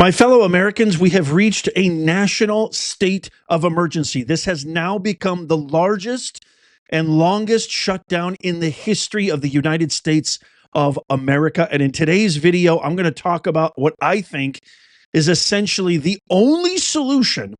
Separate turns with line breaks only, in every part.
My fellow Americans, we have reached a national state of emergency. This has now become the largest and longest shutdown in the history of the United States of America. And in today's video, I'm going to talk about what I think is essentially the only solution,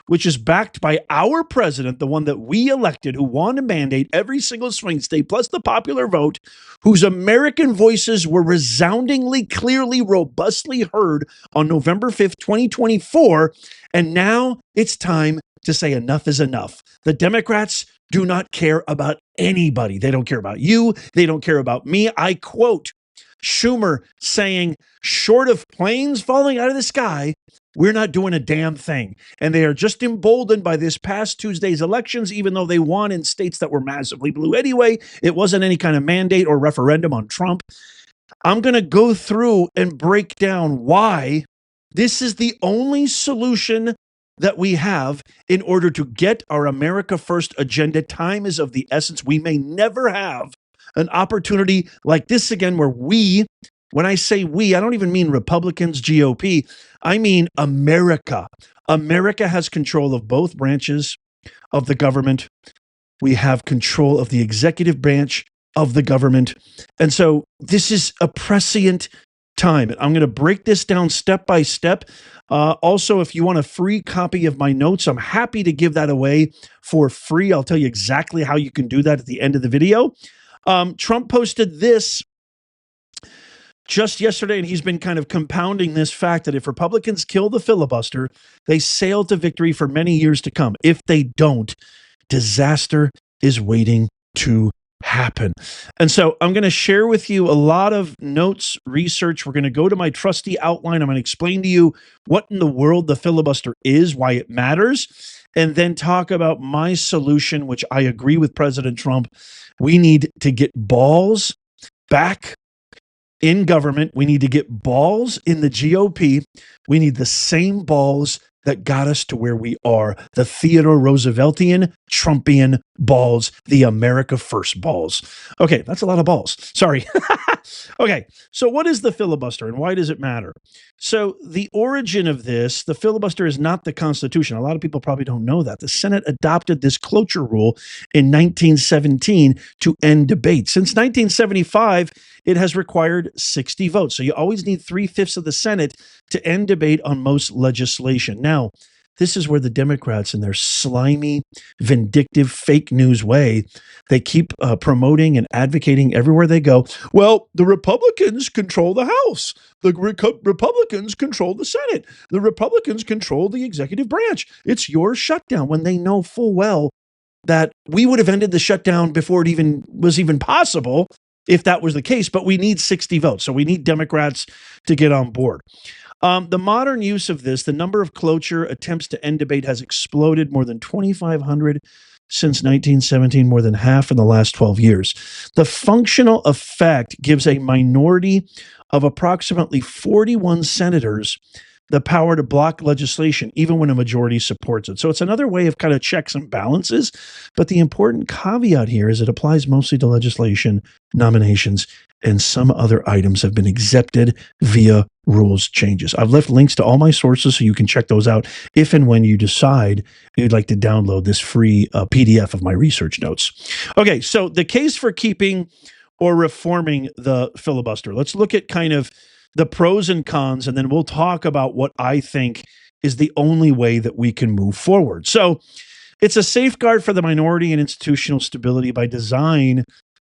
which is backed by our president, the one that we elected, who won a mandate every single swing state, plus the popular vote, whose American voices were resoundingly, clearly, robustly heard on November 5th, 2024. And now it's time to say enough is enough. The Democrats do not care about anybody. They don't care about you. They don't care about me. I quote Schumer saying, short of planes falling out of the sky, we're not doing a damn thing. And they are just emboldened by this past Tuesday's elections, even though they won in states that were massively blue anyway. It wasn't any kind of mandate or referendum on Trump. I'm going to go through and break down why this is the only solution that we have in order to get our America First agenda. Time is of the essence. We may never have an opportunity like this again, where when I say we, I don't even mean Republicans, GOP. I mean America. America has control of both branches of the government. We have control of the executive branch of the government. And so this is a prescient time. I'm going to break this down step by step. Also, if you want a free copy of my notes, I'm happy to give that away for free. I'll tell you exactly how you can do that at the end of the video. Trump posted this just yesterday, and he's been kind of compounding this fact that if Republicans kill the filibuster, they sail to victory for many years to come. If they don't, disaster is waiting to happen. And so I'm going to share with you a lot of notes, research. We're going to go to my trusty outline. I'm going to explain to you what in the world the filibuster is, why it matters, and then talk about my solution, which I agree with President Trump. We need to get balls back in government. We need to get balls in the GOP. We need the same balls that got us to where we are. The Theodore Rooseveltian, Trumpian balls, the America First balls. Okay, that's a lot of balls. Sorry. Okay, so what is the filibuster and why does it matter? So the origin of this, the filibuster is not the Constitution. A lot of people probably don't know that. The Senate adopted this cloture rule in 1917 to end debate. Since 1975, it has required 60 votes. So you always need 3/5 of the Senate to end debate on most legislation. Now, this is where the Democrats, in their slimy, vindictive, fake news way, they keep promoting and advocating everywhere they go. Well, the Republicans control the House. The Republicans control the Senate. The Republicans control the executive branch. It's your shutdown, when they know full well that we would have ended the shutdown before it even was possible if that was the case. But we need 60 votes. So we need Democrats to get on board. The modern use of this, the number of cloture attempts to end debate has exploded, more than 2,500 since 1917, more than half in the last 12 years. The functional effect gives a minority of approximately 41 senators the power to block legislation, even when a majority supports it. So it's another way of kind of checks and balances. But the important caveat here is it applies mostly to legislation, nominations, and some other items have been accepted via rules changes. I've left links to all my sources so you can check those out if and when you decide you'd like to download this free PDF of my research notes. Okay, so the case for keeping or reforming the filibuster. Let's look at kind of the pros and cons, and then we'll talk about what I think is the only way that we can move forward. So it's a safeguard for the minority and institutional stability. By design,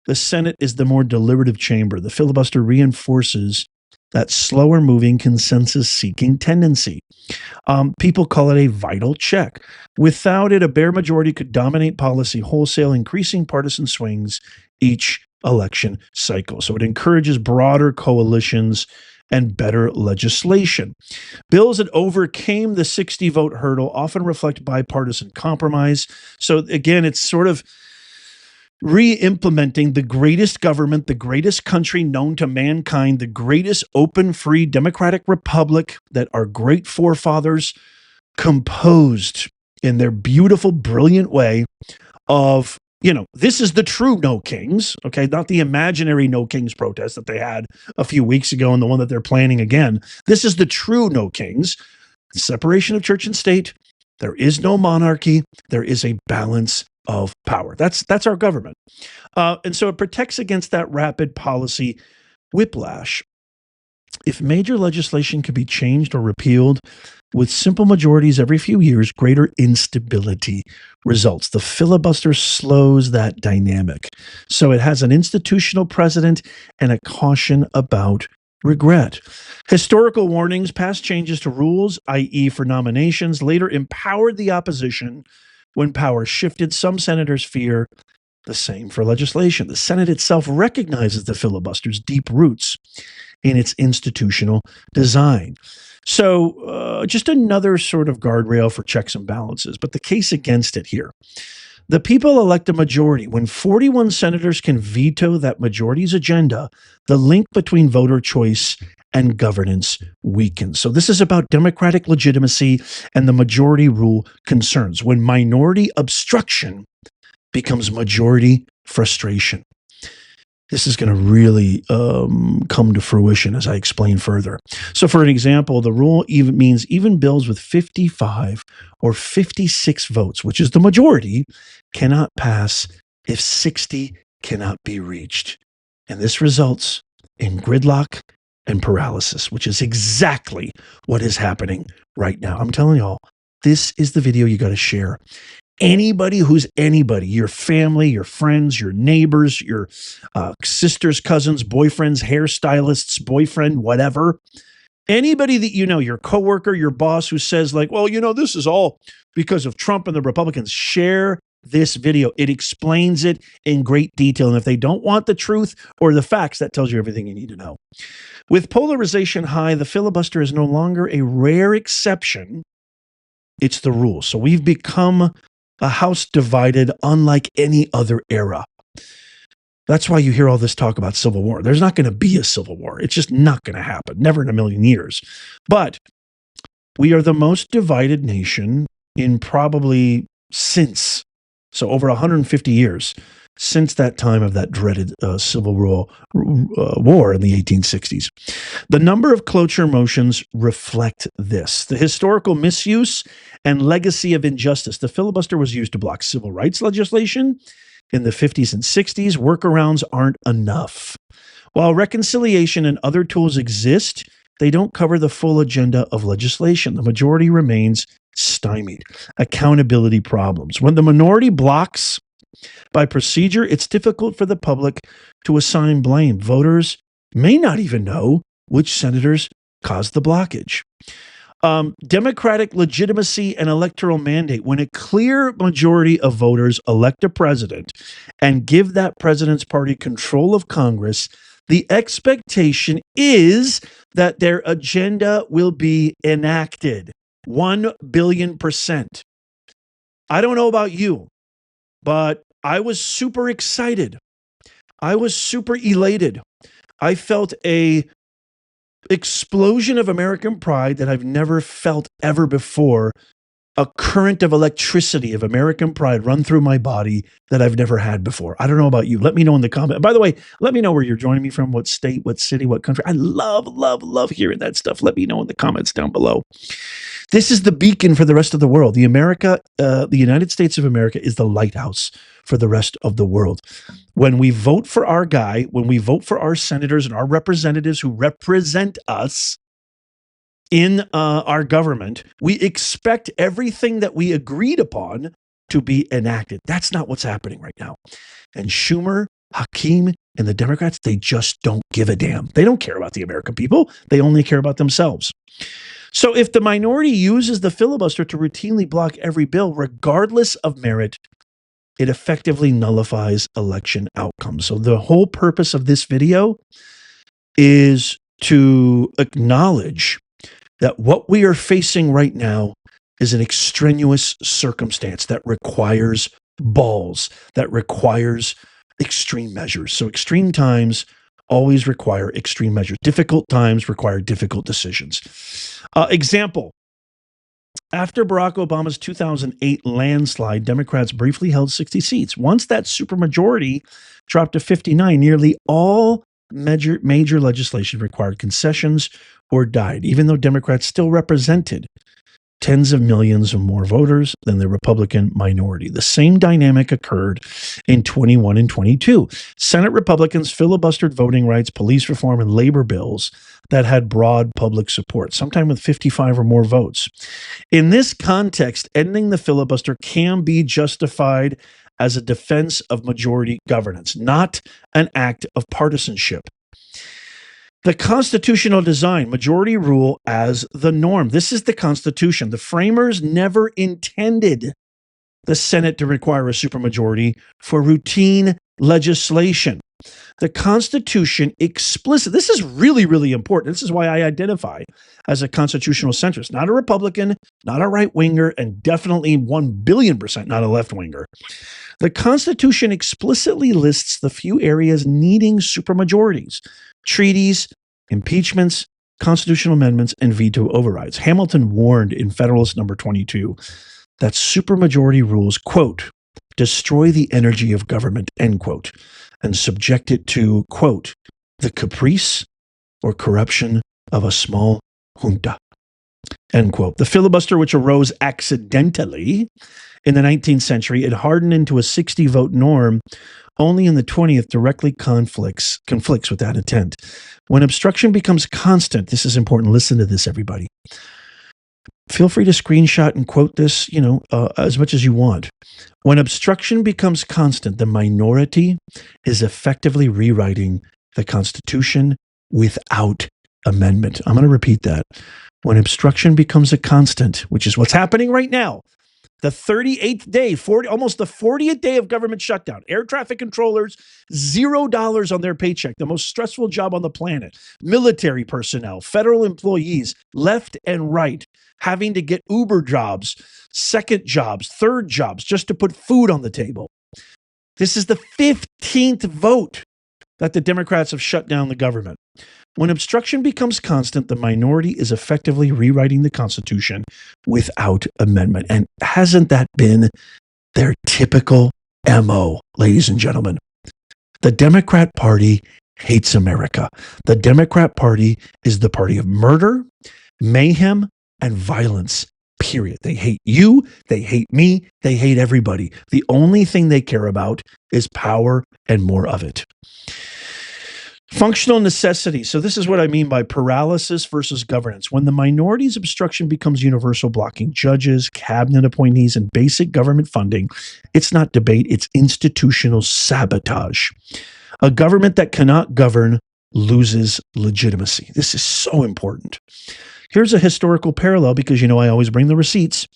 the Senate is the more deliberative chamber. The filibuster reinforces that slower moving, consensus seeking tendency. People call it a vital check. Without it, a bare majority could dominate policy wholesale, increasing partisan swings each election cycle. So it encourages broader coalitions and better legislation. Bills that overcame the 60 vote hurdle often reflect bipartisan compromise. So again, it's sort of re-implementing the greatest government, the greatest country known to mankind, the greatest open, free, democratic republic that our great forefathers composed in their beautiful, brilliant way of This is the true No Kings, okay? Not the imaginary No Kings protest that they had a few weeks ago and the one that they're planning again. This is the true No Kings. Separation of church and state. There is no monarchy. There is a balance of power. That's our government. And so it protects against that rapid policy whiplash. If major legislation can be changed or repealed with simple majorities every few years, greater instability results. The filibuster slows that dynamic. So it has an institutional precedent and a caution about regret. Historical warnings, past changes to rules, i.e., for nominations, later empowered the opposition when power shifted. Some senators fear the same for legislation. The Senate itself recognizes the filibuster's deep roots in its institutional design. So just another sort of guardrail for checks and balances, but the case against it here. The people elect a majority. When 41 senators can veto that majority's agenda, the link between voter choice and governance weakens. So this is about democratic legitimacy and the majority rule concerns. When minority obstruction becomes majority frustration. This is going to really come to fruition as I explain further. So for an example, the rule even means even bills with 55 or 56 votes, which is the majority, cannot pass if 60 cannot be reached. And this results in gridlock and paralysis, which is exactly what is happening right now. I'm telling y'all, this is the video you got to share. Anybody who's anybody, your family, your friends, your neighbors, your sisters, cousins, boyfriends, hairstylists, boyfriend, whatever, anybody that you know, your coworker, your boss who says like, well, this is all because of Trump and the Republicans, share this video. It explains it in great detail. And if they don't want the truth or the facts, that tells you everything you need to know. With polarization high, the filibuster is no longer a rare exception. It's the rule. So we've become a house divided unlike any other era. That's why you hear all this talk about civil war. There's not going to be a civil war. It's just not going to happen. Never in a million years. But we are the most divided nation in probably since, so over 150 years, since that time of that dreaded civil war in the 1860s. The number of cloture motions reflect this. The historical misuse and legacy of injustice. The filibuster was used to block civil rights legislation in the 50s and 60s. Workarounds aren't enough. While reconciliation and other tools exist, they don't cover the full agenda of legislation. The majority remains stymied. Accountability problems. When the minority blocks by procedure, it's difficult for the public to assign blame. Voters may not even know which senators caused the blockage. Democratic legitimacy and electoral mandate. When a clear majority of voters elect a president and give that president's party control of Congress, the expectation is that their agenda will be enacted. 1 billion %. I don't know about you, but I was super excited. I was super elated. I felt a explosion of American pride that I've never felt ever before. A current of electricity of American pride run through my body that I've never had before. I don't know about you. Let me know in the comment. By the way, let me know where you're joining me from, what state, what city, what country. I love hearing that stuff. Let me know in the comments down below. This is the beacon for the rest of the world. The United States of America is the lighthouse for the rest of the world. When we vote for our guy, when we vote for our senators and our representatives who represent us in our government, we expect everything that we agreed upon to be enacted. That's not what's happening right now. And Schumer, Hakeem, and the Democrats, they just don't give a damn. They don't care about the American people. They only care about themselves. So if the minority uses the filibuster to routinely block every bill, regardless of merit, it effectively nullifies election outcomes. So the whole purpose of this video is to acknowledge that what we are facing right now is an extraneous circumstance that requires balls, that requires extreme measures. So extreme times always require extreme measures. Difficult times require difficult decisions. Example, After Barack Obama's 2008 landslide, Democrats briefly held 60 seats. Once that supermajority dropped to 59, nearly all major legislation required concessions or died, even though Democrats still represented tens of millions of more voters than the Republican minority. The same dynamic occurred in 21 and 22. Senate Republicans filibustered voting rights, police reform, and labor bills that had broad public support, sometimes with 55 or more votes. In this context, ending the filibuster can be justified as a defense of majority governance, not an act of partisanship. The constitutional design, majority rule as the norm. This is the Constitution. The framers never intended the Senate to require a supermajority for routine legislation. The Constitution explicit. This is really, really important. This is why I identify as a constitutional centrist, not a Republican, not a right-winger, and definitely 1,000,000,000% not a left-winger. The Constitution explicitly lists the few areas needing supermajorities: treaties, impeachments, constitutional amendments, and veto overrides. Hamilton warned in Federalist Number 22 that supermajority rules, quote, destroy the energy of government, end quote, and subject it to, quote, the caprice or corruption of a small junta, end quote. The filibuster, which arose accidentally in the 19th century, it hardened into a 60-vote norm only in the 20th directly conflicts with that intent. When obstruction becomes constant, this is important. Listen to this, everybody. Feel free to screenshot and quote this, as much as you want. When obstruction becomes constant, the minority is effectively rewriting the Constitution without amendment. I'm going to repeat that. When obstruction becomes a constant, which is what's happening right now, the 38th day, almost the 40th day of government shutdown, air traffic controllers, $0 on their paycheck, the most stressful job on the planet, military personnel, federal employees, left and right, having to get Uber jobs, second jobs, third jobs, just to put food on the table. This is the 15th vote that the Democrats have shut down the government. When obstruction becomes constant, the minority is effectively rewriting the Constitution without amendment. And hasn't that been their typical MO, ladies and gentlemen? The Democrat Party hates America. The Democrat Party is the party of murder, mayhem, and violence, period. They hate you, they hate me, they hate everybody. The only thing they care about is power and more of it. Functional necessity. So this is what I mean by paralysis versus governance. When the minority's obstruction becomes universal, blocking judges, cabinet appointees, and basic government funding, it's not debate, it's institutional sabotage. A government that cannot govern loses legitimacy. This is so important. Here's a historical parallel because, I always bring the receipts.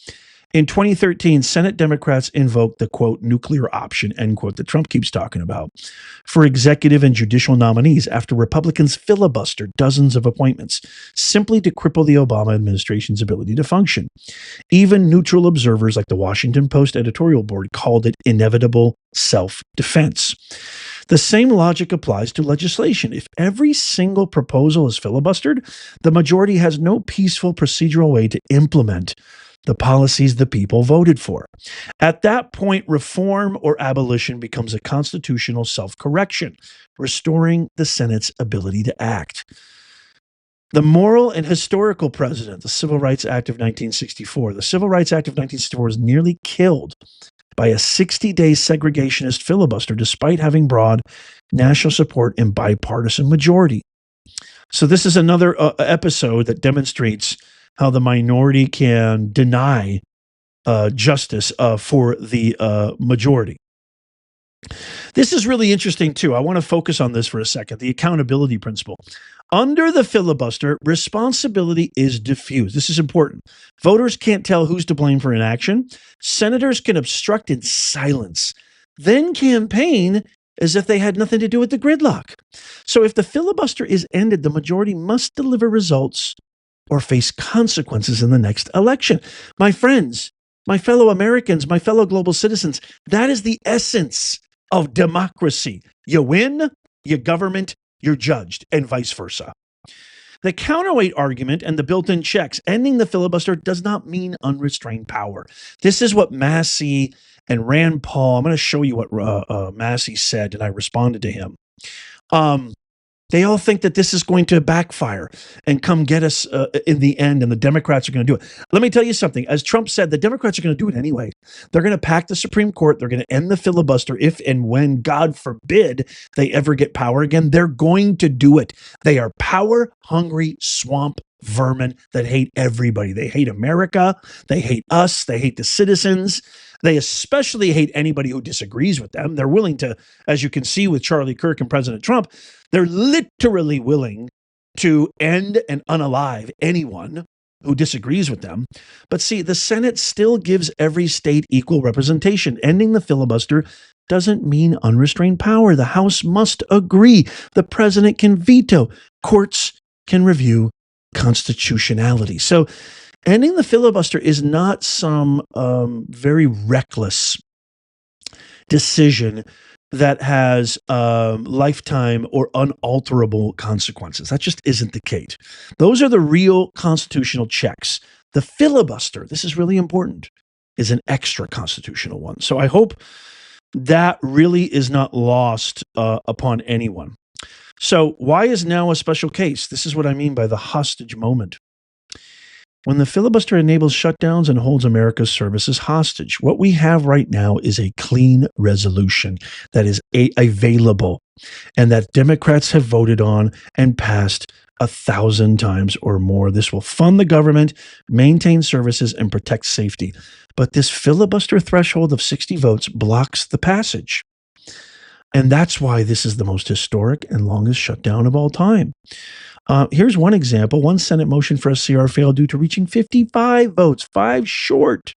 In 2013, Senate Democrats invoked the, quote, nuclear option, end quote, that Trump keeps talking about, for executive and judicial nominees after Republicans filibustered dozens of appointments, simply to cripple the Obama administration's ability to function. Even neutral observers like the Washington Post editorial board called it inevitable self-defense. The same logic applies to legislation. If every single proposal is filibustered, the majority has no peaceful procedural way to implement the policies the people voted for. At that point, reform or abolition becomes a constitutional self-correction, restoring the Senate's ability to act. The moral and historical precedent, the Civil Rights Act of 1964. The Civil Rights Act of 1964 was nearly killed by a 60-day segregationist filibuster, despite having broad national support and bipartisan majority. So this is another episode that demonstrates how the minority can deny justice for the majority. This is really interesting, too. I want to focus on this for a second, the accountability principle. Under the filibuster, responsibility is diffused. This is important. Voters can't tell who's to blame for inaction. Senators can obstruct in silence, then campaign as if they had nothing to do with the gridlock. So if the filibuster is ended, the majority must deliver results or face consequences in the next election. My friends, my fellow Americans, my fellow global citizens, that is the essence of democracy. You win, your government, you're judged, and vice versa. The counterweight argument and the built-in checks, ending the filibuster does not mean unrestrained power. This is what Massey and Rand Paul, I'm going to show you what Massey said, and I responded to him. They all think that this is going to backfire and come get us in the end, and the Democrats are going to do it. Let me tell you something. As Trump said, the Democrats are going to do it anyway. They're going to pack the Supreme Court. They're going to end the filibuster if and when, God forbid, they ever get power again. They're going to do it. They are power-hungry swamp vermin that hate everybody. They hate America. They hate us. They hate the citizens. They especially hate anybody who disagrees with them. They're willing to, as you can see with Charlie Kirk and President Trump, they're literally willing to end and unalive anyone who disagrees with them. But see, the Senate still gives every state equal representation. Ending the filibuster doesn't mean unrestrained power. The House must agree. The president can veto. Courts can review constitutionality. So ending the filibuster is not some very reckless decision that has lifetime or unalterable consequences. That just isn't the case. Those are the real constitutional checks. The filibuster, this is really important, is an extra constitutional one. So I hope that really is not lost upon anyone. So why is now a special case? This is what I mean by the hostage moment. When the filibuster enables shutdowns and holds America's services hostage, what we have right now is a clean resolution that is available and that Democrats have voted on and passed 1,000 times or more. This will fund the government, maintain services, and protect safety. But this filibuster threshold of 60 votes blocks the passage. And that's why this is the most historic and longest shutdown of all time. Here's one example. One Senate motion for a CR failed due to reaching 55 votes, 5 short.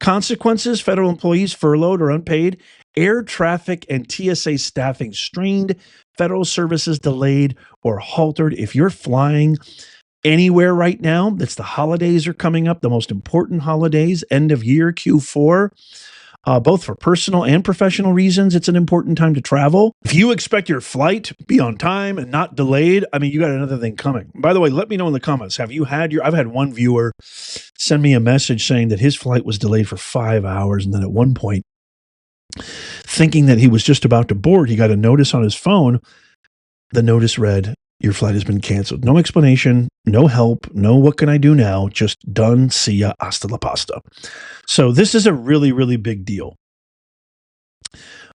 Consequences: federal employees furloughed or unpaid, air traffic and TSA staffing strained, federal services delayed or halted. If you're flying anywhere right now, it's the holidays are coming up, the most important holidays, end of year, Q4. Both for personal and professional reasons, it's an important time to travel. If you expect your flight to be on time and not delayed, I mean, you got another thing coming. By the way, let me know in the comments. Have you had I've had one viewer send me a message saying that his flight was delayed for 5 hours. And then at one point, thinking that he was just about to board, he got a notice on his phone. The notice read, "Your flight has been canceled." No explanation, no help, no what can I do now, just done, see ya, hasta la pasta. So this is a really, really big deal.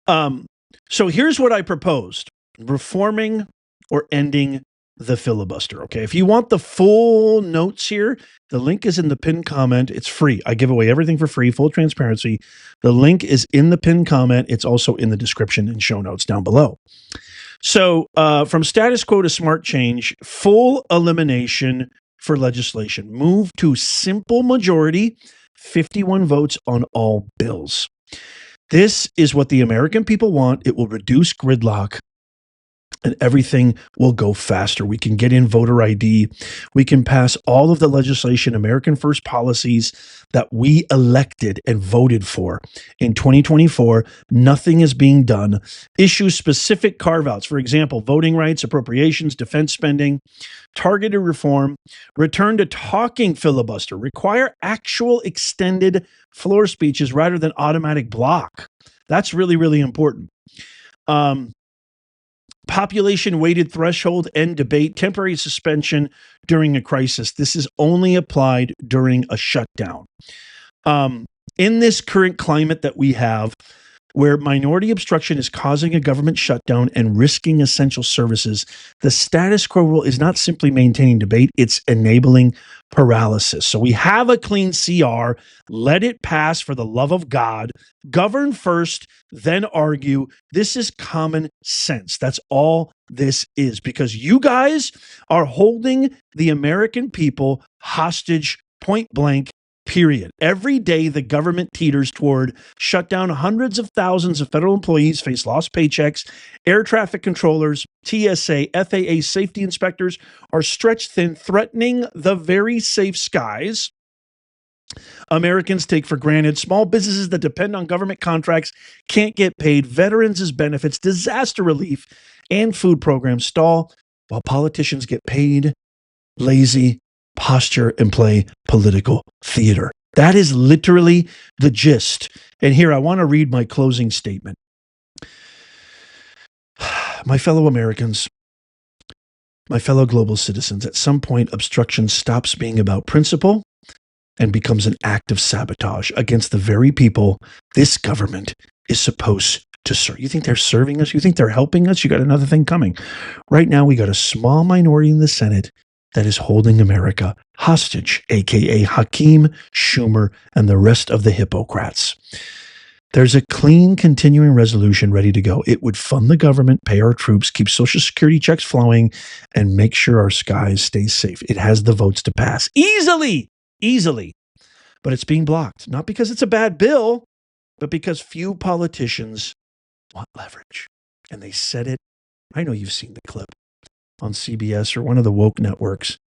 So here's what I proposed: reforming or ending the filibuster. Okay, if you want the full notes here, the link is in the pinned comment. It's free. I give away everything for free, full transparency. The link is in the pinned comment. It's also in the description and show notes down below. So from status quo to smart change, full elimination for legislation, move to simple majority, 51 votes on all bills. This is what the American people want. It will reduce gridlock and everything will go faster. We can get in voter ID. We can pass all of the legislation, American First policies that we elected and voted for in 2024. Nothing is being done. Issue specific carve-outs. For example, voting rights, appropriations, defense spending, targeted reform, return to talking filibuster, require actual extended floor speeches rather than automatic block. That's really, really important. Population weighted threshold, end debate, temporary suspension during a crisis. This is only applied during a shutdown. In this current climate that we have, where minority obstruction is causing a government shutdown and risking essential services, the status quo rule is not simply maintaining debate, it's enabling paralysis. So we have a clean CR, let it pass for the love of God, govern first, then argue. This is common sense. That's all this is, because you guys are holding the American people hostage, point blank, period. Every day, the government teeters toward shutdown. Hundreds of thousands of federal employees face lost paychecks. Air traffic controllers, TSA, FAA safety inspectors are stretched thin, threatening the very safe skies Americans take for granted. Small businesses that depend on government contracts can't get paid. Veterans' benefits, disaster relief, and food programs stall while politicians get paid lazy, posture, and play political theater. That is literally the gist. And here, I want to read my closing statement. My fellow Americans, my fellow global citizens, at some point, obstruction stops being about principle and becomes an act of sabotage against the very people this government is supposed to serve. You think they're serving us? You think they're helping us? You got another thing coming. Right now, we got a small minority in the Senate that is holding America hostage, aka Hakeem, Schumer, and the rest of the Hippocrats. There's a clean continuing resolution ready to go. It would fund the government, pay our troops, keep Social Security checks flowing, and make sure our skies stay safe. It has the votes to pass easily. But it's being blocked, not because it's a bad bill, but because few politicians want leverage. And they said it. I know you've seen the clip on CBS or one of the woke networks.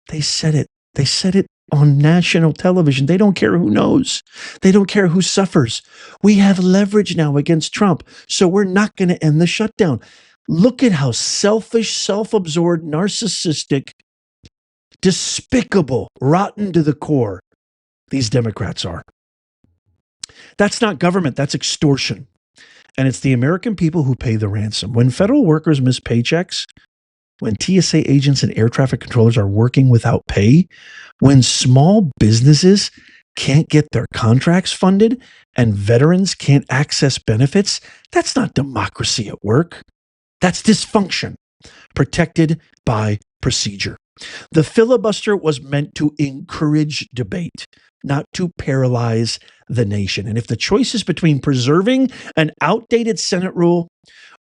They said it. They said it on national television. They don't care who knows. They don't care who suffers. We have leverage now against Trump, so we're not going to end the shutdown. Look at how selfish, self-absorbed, narcissistic, despicable, rotten to the core these Democrats are. That's not government. That's extortion. And it's the American people who pay the ransom. When federal workers miss paychecks, when TSA agents and air traffic controllers are working without pay, when small businesses can't get their contracts funded and veterans can't access benefits, that's not democracy at work. That's dysfunction, protected by procedure. The filibuster was meant to encourage debate, not to paralyze the nation. And if the choice is between preserving an outdated Senate rule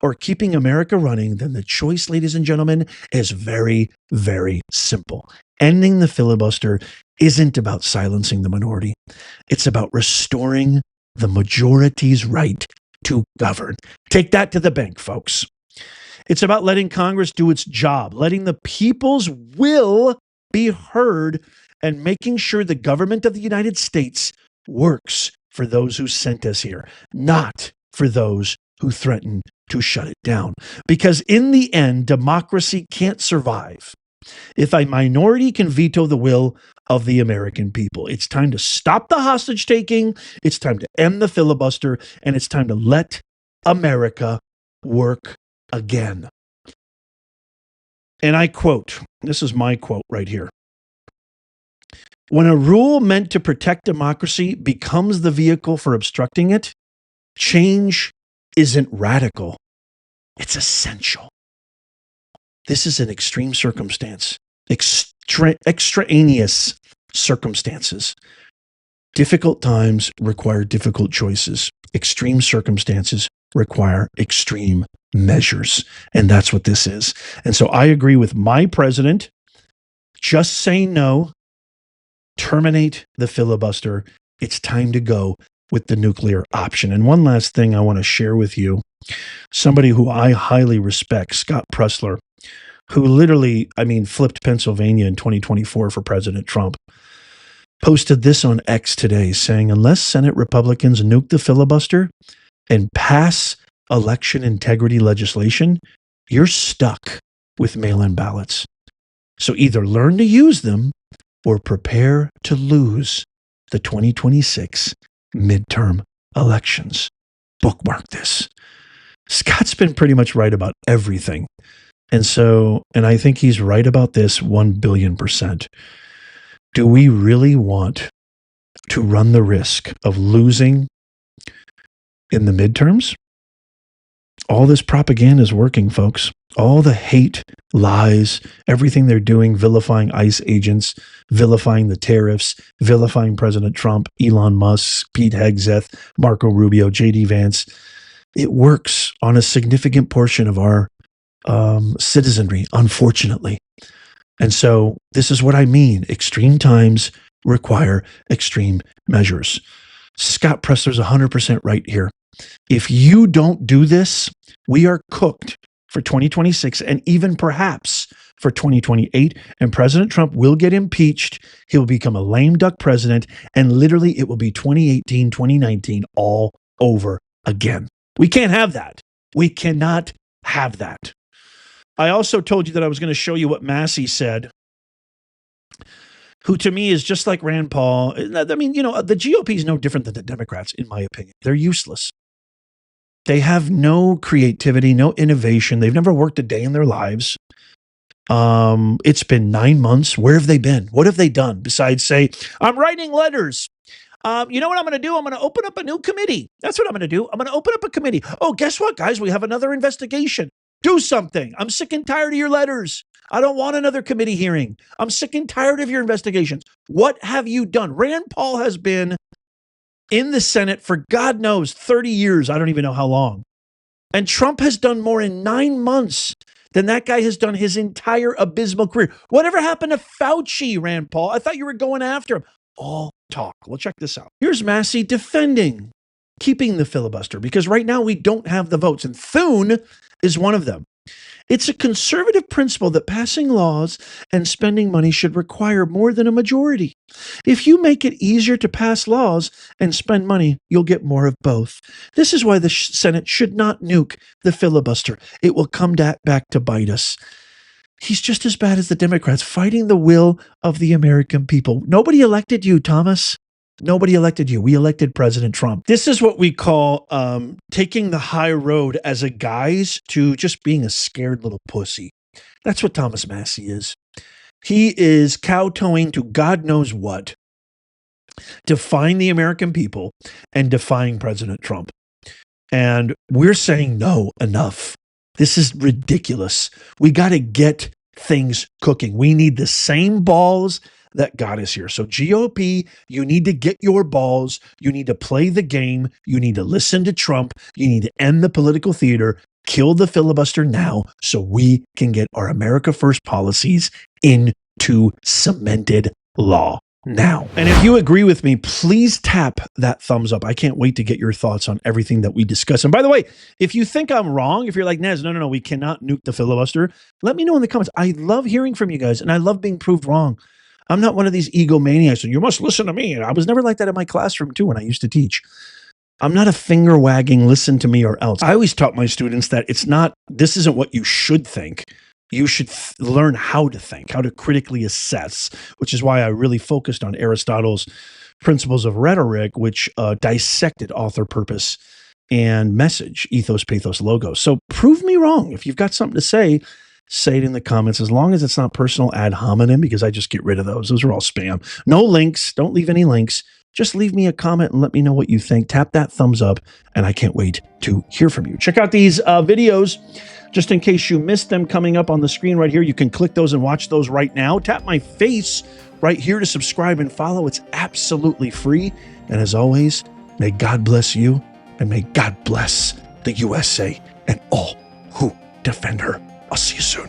or keeping America running, then the choice, ladies and gentlemen, is very, very simple. Ending the filibuster isn't about silencing the minority. It's about restoring the majority's right to govern. Take that to the bank, folks. It's about letting Congress do its job, letting the people's will be heard, and making sure the government of the United States works for those who sent us here, not for those who threaten to shut it down. Because in the end, democracy can't survive if a minority can veto the will of the American people. It's time to stop the hostage taking. It's time to end the filibuster, and it's time to let America work again. And I quote, this is my quote right here. When a rule meant to protect democracy becomes the vehicle for obstructing it, change isn't radical, it's essential. This is an extreme circumstance, extraneous circumstances. Difficult times require difficult choices. Extreme circumstances require extreme measures. And that's what this is. And so I agree with my president. Just say no. Terminate the filibuster. It's time to go with the nuclear option. And one last thing I want to share with you. Somebody who I highly respect, Scott Pressler, who literally, flipped Pennsylvania in 2024 for President Trump, posted this on X today saying, unless Senate Republicans nuke the filibuster and pass election integrity legislation, you're stuck with mail-in ballots. So either learn to use them or prepare to lose the 2026 midterm elections. Bookmark this. Scott's been pretty much right about everything. And I think he's right about this 1 billion%. Do we really want to run the risk of losing in the midterms? All this propaganda is working, folks. All the hate, lies, everything they're doing, vilifying ICE agents, vilifying the tariffs, vilifying President Trump, Elon Musk, Pete Hegseth, Marco Rubio, J.D. Vance. It works on a significant portion of our citizenry, unfortunately. And so this is what I mean. Extreme times require extreme measures. Scott Pressler's 100% right here. If you don't do this, we are cooked for 2026 and even perhaps for 2028. And President Trump will get impeached. He'll become a lame duck president. And literally it will be 2018, 2019 all over again. We can't have that. We cannot have that. I also told you that I was going to show you what Massey said who to me is just like Rand Paul. I mean, the GOP is no different than the Democrats, in my opinion. They're useless. They have no creativity, no innovation. They've never worked a day in their lives. It's been 9 months. Where have they been? What have they done besides say, I'm writing letters? You know what I'm going to do? I'm going to open up a new committee. That's what I'm going to do. I'm going to open up a committee. Oh, guess what, guys? We have another investigation. Do something. I'm sick and tired of your letters. I don't want another committee hearing. I'm sick and tired of your investigations. What have you done? Rand Paul has been in the Senate for God knows 30 years. I don't even know how long. And Trump has done more in 9 months than that guy has done his entire abysmal career. Whatever happened to Fauci, Rand Paul? I thought you were going after him. All talk. Well, check this out. Here's Massey defending keeping the filibuster because right now we don't have the votes, and Thune is one of them. It's a conservative principle that passing laws and spending money should require more than a majority. If you make it easier to pass laws and spend money, you'll get more of both. This is why the Senate should not nuke the filibuster. It will come back to bite us. He's just as bad as the Democrats, fighting the will of the American people. Nobody elected you, Thomas. Nobody elected you. We elected President Trump. This is what we call taking the high road as a guise to just being a scared little pussy. That's what Thomas Massey is. He is kowtowing to God knows what, defying the American people and defying President Trump. And we're saying, no, enough. This is ridiculous. We got to get things cooking. We need the same balls that got us here. So GOP, you need to get your balls. You need to play the game. You need to listen to Trump. You need to end the political theater, kill the filibuster now so we can get our America First policies into cemented law now. And if you agree with me, please tap that thumbs up. I can't wait to get your thoughts on everything that we discuss. And by the way, if you think I'm wrong, if you're like, Nez, no, we cannot nuke the filibuster, let me know in the comments. I love hearing from you guys, and I love being proved wrong. I'm not one of these egomaniacs, and you must listen to me. And I was never like that in my classroom, too, when I used to teach. I'm not a finger wagging, listen to me or else. I always taught my students that this isn't what you should think. You should learn how to think, how to critically assess, which is why I really focused on Aristotle's principles of rhetoric, which dissected author, purpose, and message, ethos, pathos, logos. So prove me wrong. If you've got something to say it in the comments, as long as it's not personal ad hominem, because I just get rid of those. Those are all spam. No links. Don't leave any links. Just leave me a comment and let me know what you think. Tap that thumbs up, and I can't wait to hear from you. Check out these videos. Just in case you missed them coming up on the screen right here, you can click those and watch those right now. Tap my face right here to subscribe and follow. It's absolutely free. And as always, may God bless you, and may God bless the USA and all who defend her. I'll see you soon.